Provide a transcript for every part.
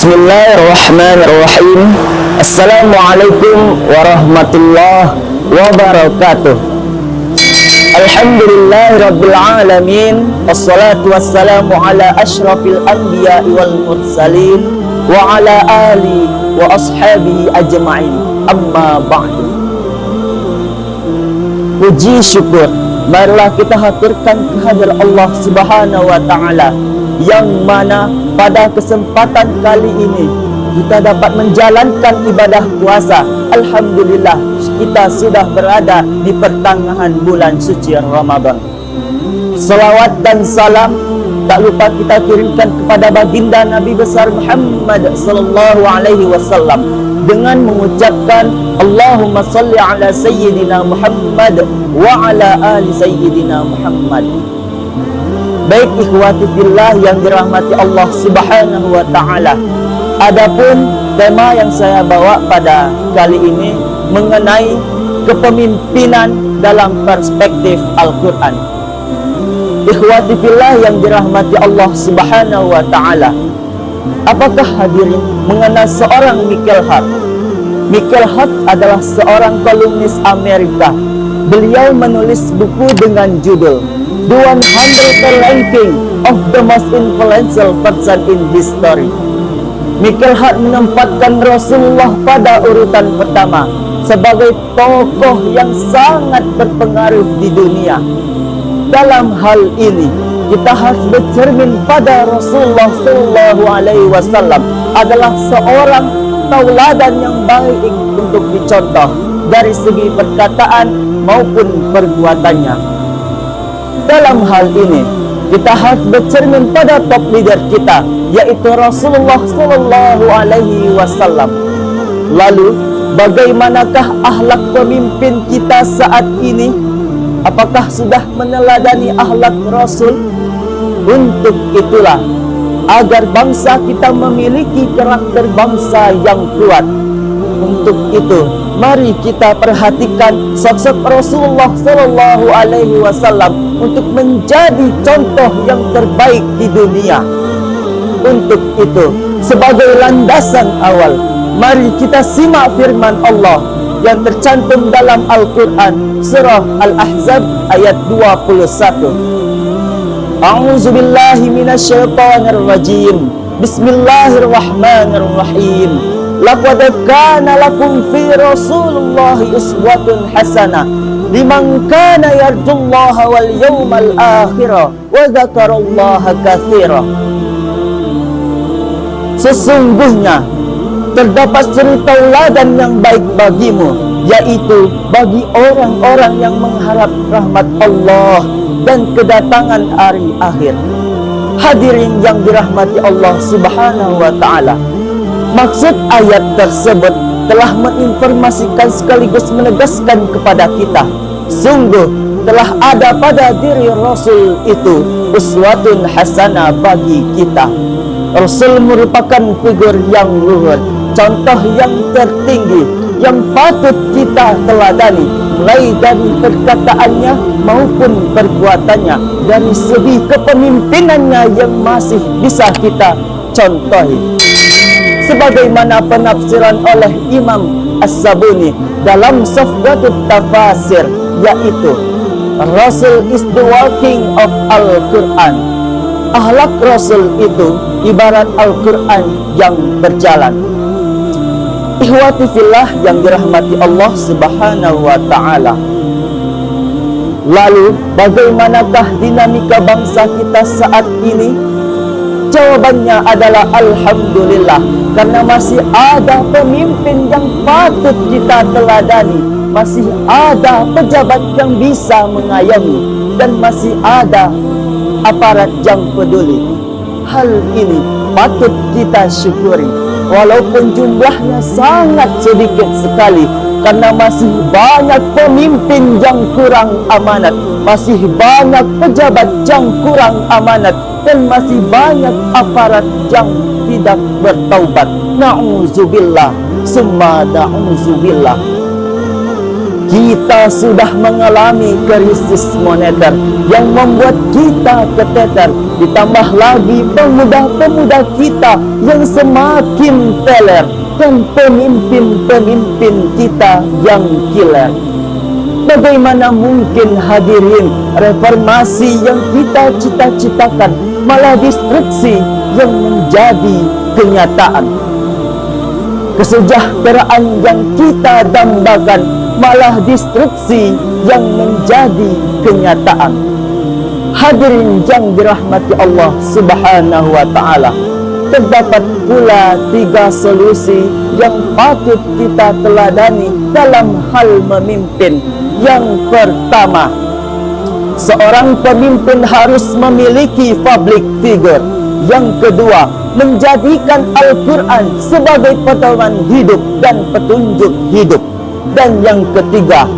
Bismillahirrahmanirrahim. Assalamualaikum warahmatullahi wabarakatuh. Alhamdulillahirabbil alamin. Wassalatu wassalamu ala asyrafil anbiya'i wal mursalin wa ala ali wa ashabihi ajma'in. Amma ba'du. Puji syukur marilah kita haturkan kehadirat Allah Subhanahu wa taala, yang mana pada kesempatan kali ini kita dapat menjalankan ibadah puasa. Alhamdulillah, kita sudah berada di pertengahan bulan suci Ramadan. Salawat dan salam tak lupa kita kirimkan kepada baginda Nabi besar Muhammad sallallahu alaihi wasallam dengan mengucapkan Allahumma salli ala sayyidina Muhammad wa ala ali sayyidina Muhammad. Baik ikhwati fillah yang dirahmati Allah Subhanahu wa taala. Adapun tema yang saya bawa pada kali ini mengenai kepemimpinan dalam perspektif Al-Qur'an. Ikhwati fillah yang dirahmati Allah Subhanahu wa taala. Apakah hadirin mengenal seorang Michael Hart? Michael Hart adalah seorang kolumnis Amerika. Beliau menulis buku dengan judul The 100 Ranking of the Most Influential Person in History. Michael Hart menempatkan Rasulullah pada urutan pertama sebagai tokoh yang sangat berpengaruh di dunia. Dalam hal ini, kita harus bercermin pada Rasulullah Sallallahu Alaihi Wasallam adalah seorang tauladan yang baik untuk dicontoh dari segi perkataan maupun perbuatannya. Dalam hal ini, kita harus bercermin pada top leader kita, yaitu Rasulullah Sallallahu Alaihi Wasallam. Lalu, bagaimanakah akhlak pemimpin kita saat ini? Apakah sudah meneladani akhlak Rasul? Untuk itulah, agar bangsa kita memiliki karakter bangsa yang kuat. Untuk itu, mari kita perhatikan sosok Rasulullah Sallallahu Alaihi Wasallam untuk menjadi contoh yang terbaik di dunia. Untuk itu, sebagai landasan awal, mari kita simak firman Allah yang tercantum dalam Al-Quran surah Al-Ahzab ayat 21. A'udzubillahi minasyaitonirrajim. Bismillahirrahmanirrahim. Laqad kana lakum fi Rasulillahi uswatun hasanah liman kana yarjullaha wal yawmal akhir wa dzakarallaha katsira. Sesungguhnya terdapat suri tauladan yang baik bagimu, yaitu bagi orang-orang yang mengharap rahmat Allah dan kedatangan hari akhir. Hadirin yang dirahmati Allah Subhanahu wa taala, maksud ayat tersebut telah menginformasikan sekaligus menegaskan kepada kita, sungguh telah ada pada diri Rasul itu uswatun hasanah bagi kita. Rasul merupakan figur yang luhur, contoh yang tertinggi yang patut kita teladani, mulai dari perkataannya maupun perbuatannya, dari segi kepemimpinannya yang masih bisa kita contohi. Sebagaimana penafsiran oleh Imam As-Sabuni dalam Safdatut Tafasir, yaitu Rasul is the working of Al-Quran. Akhlak Rasul itu ibarat Al-Quran yang berjalan. Ikhwati fillah yang dirahmati Allah Subhanahu wa taala. Lalu, bagaimanakah dinamika bangsa kita saat ini? Jawabannya adalah alhamdulillah, karena masih ada pemimpin yang patut kita teladani, masih ada pejabat yang bisa mengayomi, dan masih ada aparat yang peduli. Hal ini patut kita syukuri, walaupun jumlahnya sangat sedikit sekali, karena masih banyak pemimpin yang kurang amanat, masih banyak pejabat yang kurang amanat, dan masih banyak aparat yang tidak bertaubat. Na'udzubillah, summa na'udzubillah. Kita sudah mengalami krisis moneter yang membuat kita keteter Ditambah lagi pemuda-pemuda kita yang semakin teler dan pemimpin-pemimpin kita yang killer. Bagaimana mungkin hadirin reformasi yang kita cita-citakan malah destruksi yang menjadi kenyataan? Kesejahteraan yang kita dambakan malah destruksi yang menjadi kenyataan. Hadirin yang dirahmati Allah Subhanahu wa ta'ala, terdapat pula 3 solusi yang patut kita teladani dalam hal memimpin. Yang pertama, seorang pemimpin harus memiliki public figure. Yang kedua, menjadikan Al-Quran sebagai pedoman hidup dan petunjuk hidup. Dan yang ketiga,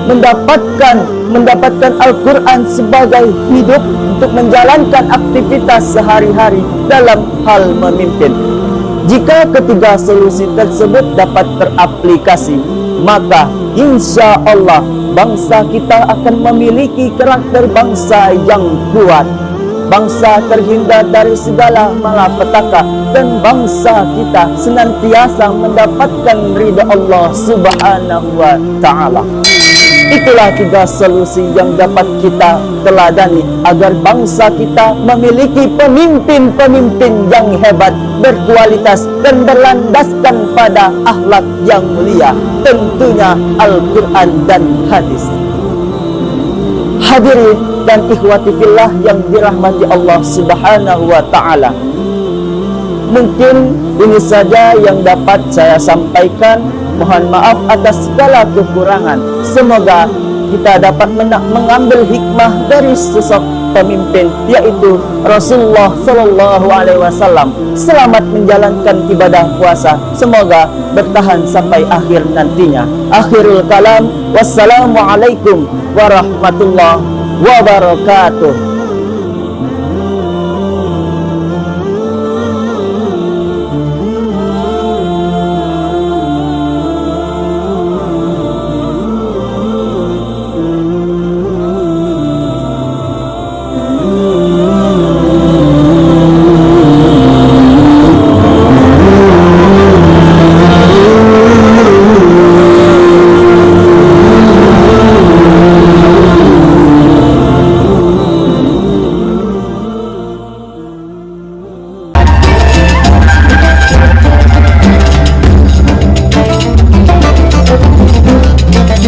mendapatkan Al-Quran sebagai hidup untuk menjalankan aktivitas sehari-hari dalam hal memimpin. Jika ketiga solusi tersebut dapat teraplikasi, maka insya Allah bangsa kita akan memiliki karakter bangsa yang kuat, bangsa terhindar dari segala malapetaka, dan bangsa kita senantiasa mendapatkan ridha Allah Subhanahu wa ta'ala. Itulah 3 solusi yang dapat kita teladani agar bangsa kita memiliki pemimpin-pemimpin yang hebat, berkualitas, dan berlandaskan pada akhlak yang mulia, tentunya Al-Quran dan hadis. Hadirin dan ikhwati fillah yang dirahmati Allah Subhanahu wa ta'ala, mungkin ini saja yang dapat saya sampaikan. Mohon maaf atas segala kekurangan. Semoga kita dapat mengambil hikmah dari sosok pemimpin, yaitu Rasulullah Sallallahu Alaihi Wasallam. Selamat menjalankan ibadah puasa. Semoga bertahan sampai akhir nantinya. Akhirul kalam. Wassalamualaikum warahmatullahi wabarakatuh.